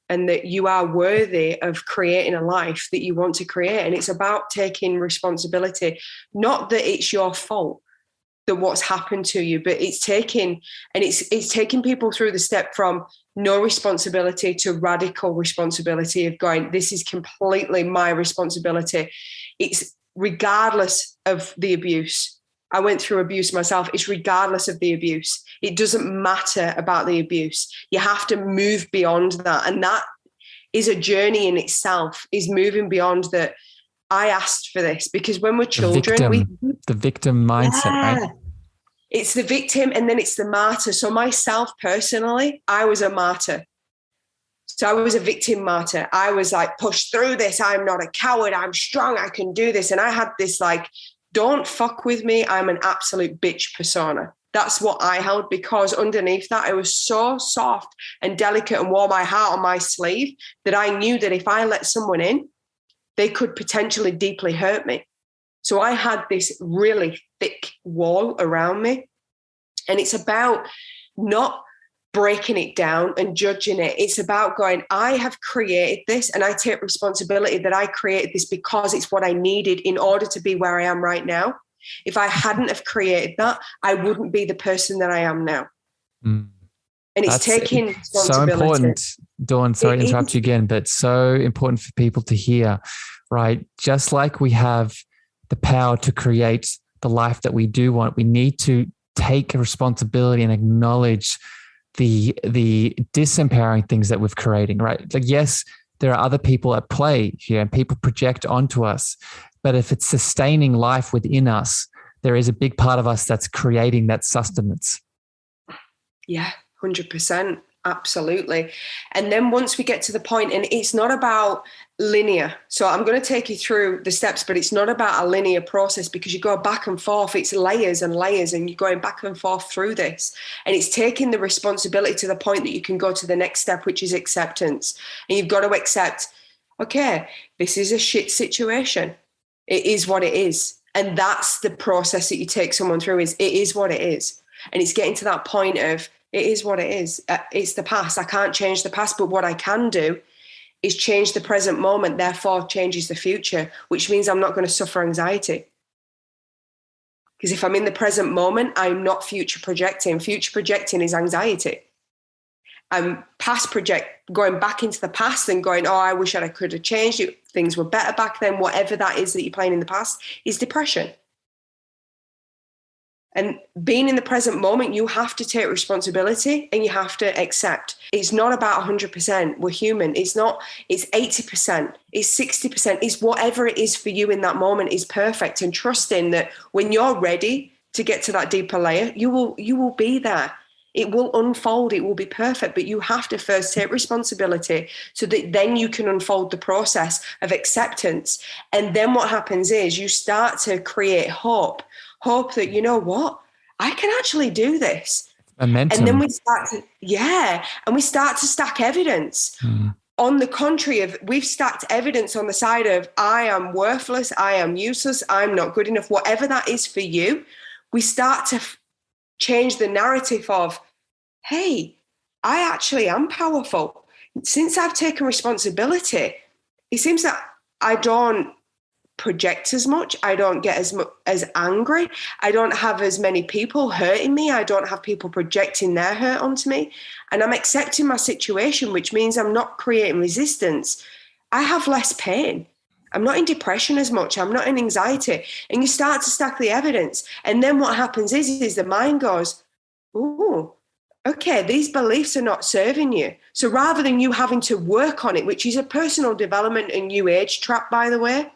and that you are worthy of creating a life that you want to create. And it's about taking responsibility, not that it's your fault that what's happened to you, but it's taking people through the step from no responsibility to radical responsibility of going, this is completely my responsibility. It's regardless of the abuse. I went through abuse myself. It's regardless of the abuse. It doesn't matter about the abuse. You have to move beyond that. And that is a journey in itself, is moving beyond that. I asked for this, because when we're children, the victim mindset, right? It's the victim, and then it's the martyr. So myself personally, I was a martyr. So I was a victim martyr. I was like, push through this. I'm not a coward. I'm strong. I can do this. And I had this like, don't fuck with me. I'm an absolute bitch persona. That's what I held, because underneath that, I was so soft and delicate and wore my heart on my sleeve that I knew that if I let someone in, they could potentially deeply hurt me. So I had this really thick wall around me. And it's about not breaking it down and judging it. It's about going, I have created this, and I take responsibility that I created this because it's what I needed in order to be where I am right now. If I hadn't have created that, I wouldn't be the person that I am now. And it's taking responsibility. So important, Dawn, sorry to interrupt you again, but so important for people to hear, right? Just like we have the power to create the life that we do want, we need to take a responsibility and acknowledge the disempowering things that we're creating, right? Like, yes, there are other people at play here and people project onto us, but if it's sustaining life within us, there is a big part of us that's creating that sustenance. Yeah, 100%. Absolutely. And then once we get to the point, and it's not about linear. So I'm going to take you through the steps, but it's not about a linear process, because you go back and forth. It's layers and layers, and you're going back and forth through this. And it's taking the responsibility to the point that you can go to the next step, which is acceptance. And you've got to accept, okay, this is a shit situation. It is what it is. And that's the process that you take someone through, is it is what it is. And it's getting to that point of, it is what it is. It's the past. I can't change the past, but what I can do is change the present moment, therefore changes the future, which means I'm not going to suffer anxiety. Because if I'm in the present moment, I'm not future projecting. Future projecting is anxiety. I'm going back into the past and going, oh, I wish I could have changed it. Things were better back then. Whatever that is that you're playing in the past is depression. And being in the present moment, you have to take responsibility and you have to accept. It's not about 100%. We're human. It's 80%. It's 60%. It's whatever it is for you in that moment is perfect. And trusting that when you're ready to get to that deeper layer, you will be there. It will unfold. It will be perfect. But you have to first take responsibility so that then you can unfold the process of acceptance. And then what happens is you start to create hope that, you know what, I can actually do this. Momentum. And then we start to stack evidence. On the contrary of, we've stacked evidence on the side of, I am worthless, I am useless, I'm not good enough, whatever that is for you. We start to change the narrative of, hey, I actually am powerful. Since I've taken responsibility, it seems that I don't project as much. I don't get as angry. I don't have as many people hurting me. I don't have people projecting their hurt onto me. And I'm accepting my situation, which means I'm not creating resistance. I have less pain. I'm not in depression as much. I'm not in anxiety. And you start to stack the evidence. And then what happens is the mind goes, ooh, okay, these beliefs are not serving you. So rather than you having to work on it, which is a personal development and new age trap, by the way,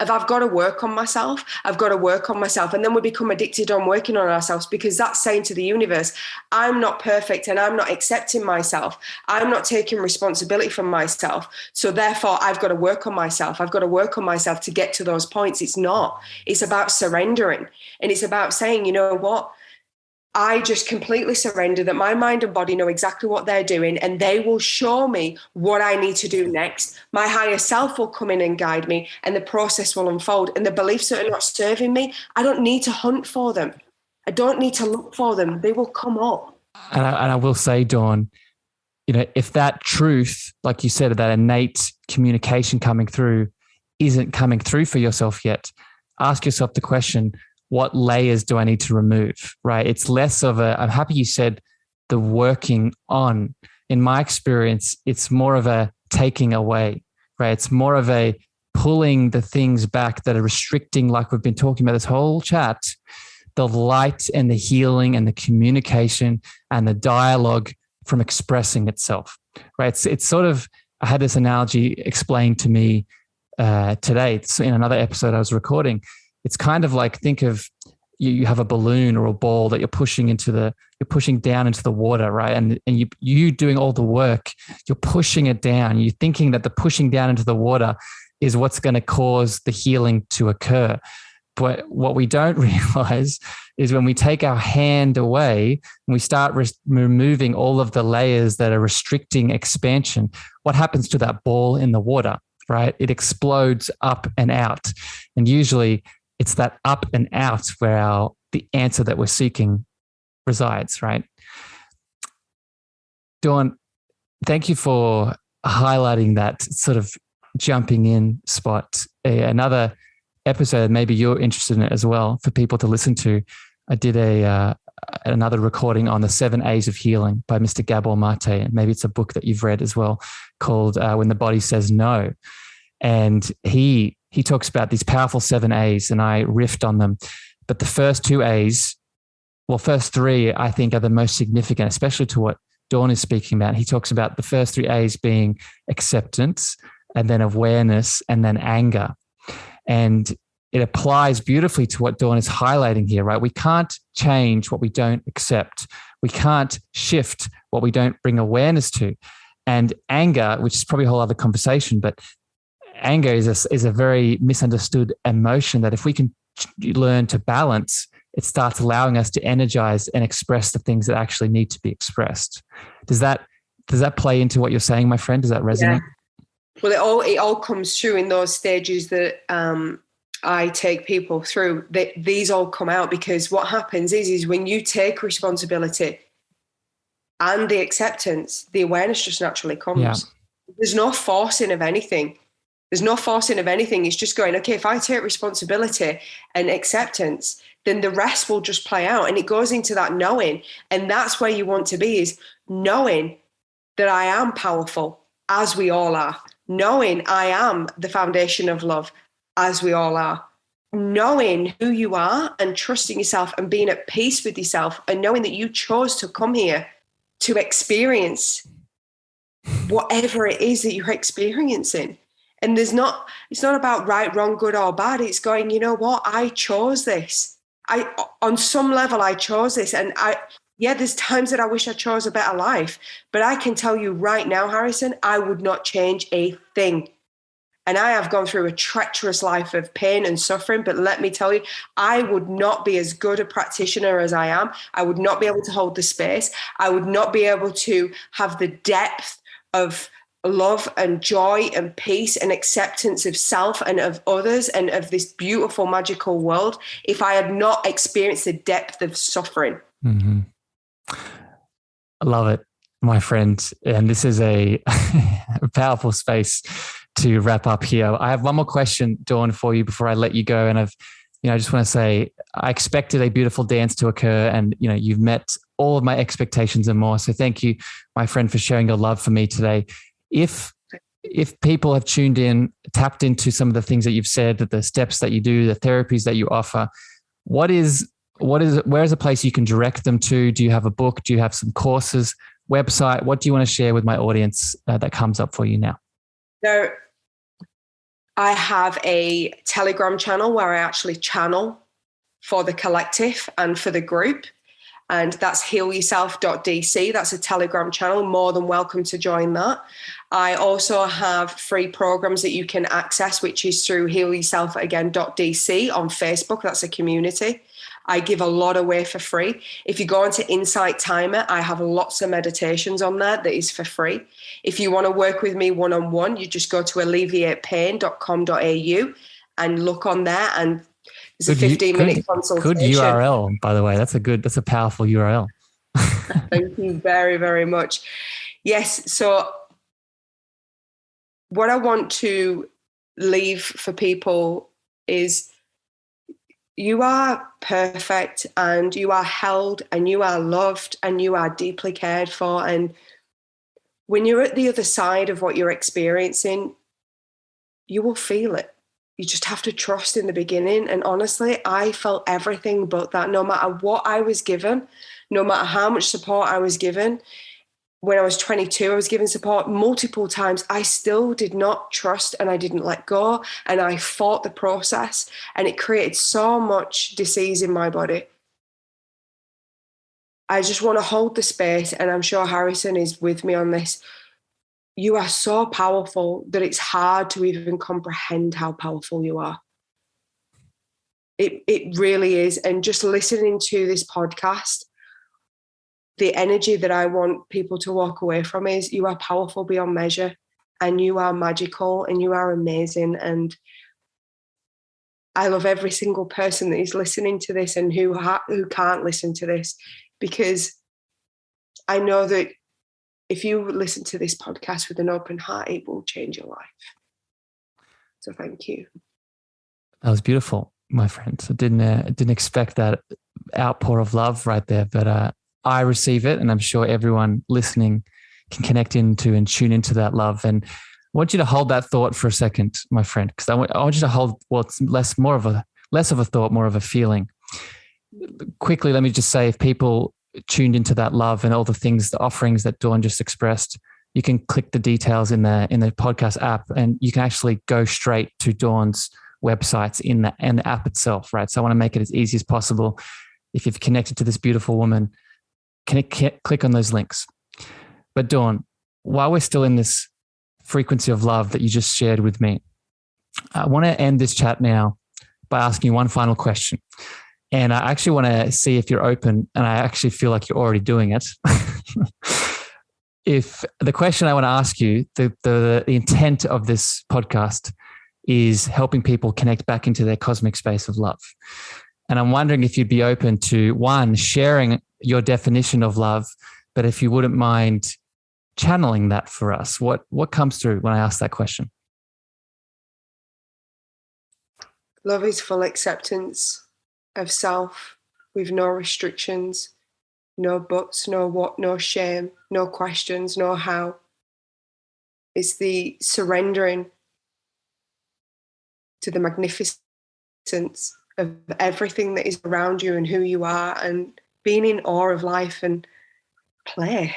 I've got to work on myself. I've got to work on myself. And then we become addicted on working on ourselves, because that's saying to the universe, I'm not perfect and I'm not accepting myself. I'm not taking responsibility for myself. So therefore, I've got to work on myself. I've got to work on myself to get to those points. It's not. It's about surrendering. And it's about saying, you know what? I just completely surrender that my mind and body know exactly what they're doing, and they will show me what I need to do next. My higher self will come in and guide me, and the process will unfold. And the beliefs that are not serving me, I don't need to hunt for them. I don't need to look for them. They will come up. And I will say, Dawn, if that truth, like you said, that innate communication coming through isn't coming through for yourself yet, ask yourself the question, what layers do I need to remove, right? It's less of I'm happy you said the working on. In my experience, it's more of a taking away, right? It's more of a pulling the things back that are restricting, like we've been talking about this whole chat, the light and the healing and the communication and the dialogue from expressing itself, right? It's sort of, I had this analogy explained to me today. It's in another episode I was recording. It's kind of like, think of you have a balloon or a ball that you're pushing down into the water, right? And you doing all the work, you're pushing it down. You're thinking that the pushing down into the water is what's going to cause the healing to occur. But what we don't realize is when we take our hand away and we start removing all of the layers that are restricting expansion, what happens to that ball in the water, right? It explodes up and out. And usually it's that up and out where the answer that we're seeking resides, right? Dawn, thank you for highlighting that sort of jumping in spot. Another episode, maybe you're interested in it as well, for people to listen to. I did another recording on the 7 A's of Healing by Mr. Gabor Mate. And maybe it's a book that you've read as well, called When the Body Says No. And he talks about these powerful 7 A's, and I riffed on them. But the first 2 A's, first 3, I think are the most significant, especially to what Dawn is speaking about. He talks about the first 3 A's being acceptance, and then awareness, and then anger. And it applies beautifully to what Dawn is highlighting here, right? We can't change what we don't accept. We can't shift what we don't bring awareness to. And anger, which is probably a whole other conversation, but anger is a very misunderstood emotion that if we can learn to balance, it starts allowing us to energize and express the things that actually need to be expressed. Does that play into what you're saying, my friend? Does that resonate? Yeah. Well, it all comes through in those stages that I take people through. These all come out because what happens is when you take responsibility and the acceptance, the awareness just naturally comes. Yeah. There's no forcing of anything. It's just going, okay, if I take responsibility and acceptance, then the rest will just play out. And it goes into that knowing. And that's where you want to be, is knowing that I am powerful, as we all are. Knowing I am the foundation of love, as we all are. Knowing who you are and trusting yourself and being at peace with yourself, and knowing that you chose to come here to experience whatever it is that you're experiencing. And it's not about right, wrong, good or bad. It's going, you know what? I chose this. On some level, I chose this. And there's times that I wish I chose a better life, but I can tell you right now, Harrison, I would not change a thing. And I have gone through a treacherous life of pain and suffering, but let me tell you, I would not be as good a practitioner as I am. I would not be able to hold the space. I would not be able to have the depth of love and joy and peace and acceptance of self and of others and of this beautiful, magical world if I had not experienced the depth of suffering. Mm-hmm. I love it, my friend. And this is a powerful space to wrap up here. I have one more question, Dawn, for you before I let you go. And I just want to say, I expected a beautiful dance to occur, and you've met all of my expectations and more. So thank you, my friend, for sharing your love for me today. If people have tuned in, tapped into some of the things that you've said, that the steps that you do, the therapies that you offer, where is a place you can direct them to? Do you have a book? Do you have some courses, website? What do you want to share with my audience that comes up for you now? So I have a Telegram channel where I actually channel for the collective and for the group. And that's healyourself.dc. That's a Telegram channel. More than welcome to join that. I also have free programs that you can access, which is through healyourselfagain.dc on Facebook. That's a community. I give a lot away for free. If you go into Insight Timer, I have lots of meditations on there that is for free. If you want to work with me one-on-one, you just go to alleviatepain.com.au and look on there, and it's a 15-minute consultation. Good URL, by the way. That's a powerful URL. Thank you very, very much. Yes. So what I want to leave for people is you are perfect, and you are held, and you are loved, and you are deeply cared for. And when you're at the other side of what you're experiencing, you will feel it. You just have to trust in the beginning. And honestly, I felt everything but that. No matter what I was given, no matter how much support I was given, when I was 22, I was given support multiple times. I still did not trust, and I didn't let go, and I fought the process, and it created so much disease in my body. I just want to hold the space, and I'm sure Harrison is with me on this. You are so powerful that it's hard to even comprehend how powerful you are. It really is. And just listening to this podcast, the energy that I want people to walk away from is you are powerful beyond measure, and you are magical, and you are amazing. And I love every single person that is listening to this and who can't listen to this, because I know that if you listen to this podcast with an open heart, it will change your life. So thank you. That was beautiful, my friend. I didn't expect that outpour of love right there, but I receive it, and I'm sure everyone listening can connect into and tune into that love. And I want you to hold that thought for a second, my friend, because I want you to hold what's less of a thought, more of a feeling. Quickly, let me just say, if people tuned into that love and all the things, the offerings that Dawn just expressed, you can click the details in the podcast app, and you can actually go straight to Dawn's websites in the app itself, right? So I want to make it as easy as possible. If you've connected to this beautiful woman, click on those links. But Dawn, while we're still in this frequency of love that you just shared with me, I want to end this chat now by asking you one final question. And I actually want to see if you're open, and I actually feel like you're already doing it. If the question I want to ask you, the intent of this podcast is helping people connect back into their cosmic space of love. And I'm wondering if you'd be open to, one, sharing your definition of love, but if you wouldn't mind channeling that for us, what comes through when I ask that question? Love is full acceptance of self with no restrictions, no buts, no what, no shame, no questions, no how. It's the surrendering to the magnificence of everything that is around you and who you are, and being in awe of life and play.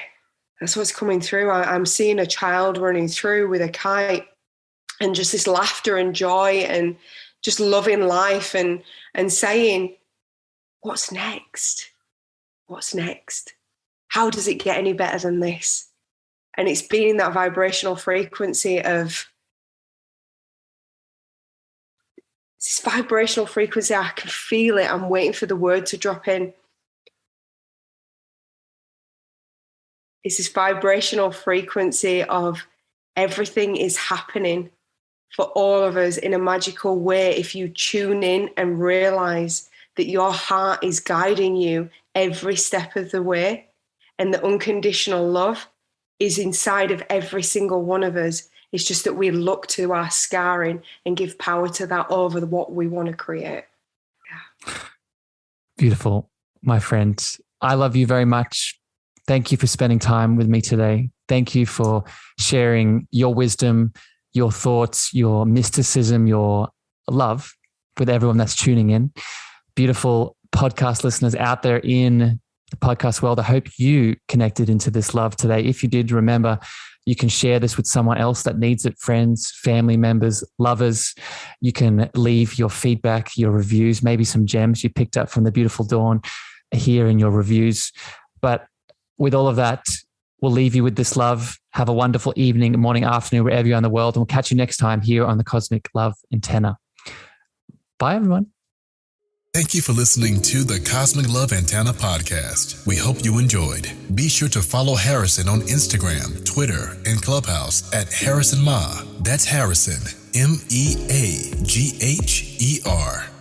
That's what's coming through. I'm seeing a child running through with a kite, and just this laughter and joy, and just loving life, and saying, what's next? What's next? How does it get any better than this? And it's being in that vibrational frequency of this vibrational frequency. I can feel it. I'm waiting for the word to drop in. It's this vibrational frequency of everything is happening for all of us in a magical way if you tune in and realize that your heart is guiding you every step of the way, and the unconditional love is inside of every single one of us It's just that we look to our scarring and give power to that over what we want to create. Yeah. Beautiful, my friend. I love you very much. Thank you for spending time with me today. Thank you for sharing your wisdom, your thoughts, your mysticism, your love with everyone that's tuning in. Beautiful podcast listeners out there in the podcast world, I hope you connected into this love today. If you did, remember, you can share this with someone else that needs it, friends, family members, lovers. You can leave your feedback, your reviews, maybe some gems you picked up from the beautiful Dawn here in your reviews. But with all of that, we'll leave you with this love. Have a wonderful evening, morning, afternoon, wherever you are in the world. And we'll catch you next time here on the Cosmic Love Antenna. Bye, everyone. Thank you for listening to the Cosmic Love Antenna podcast. We hope you enjoyed. Be sure to follow Harrison on Instagram, Twitter, and Clubhouse at Harrison Ma. That's Harrison, Meagher.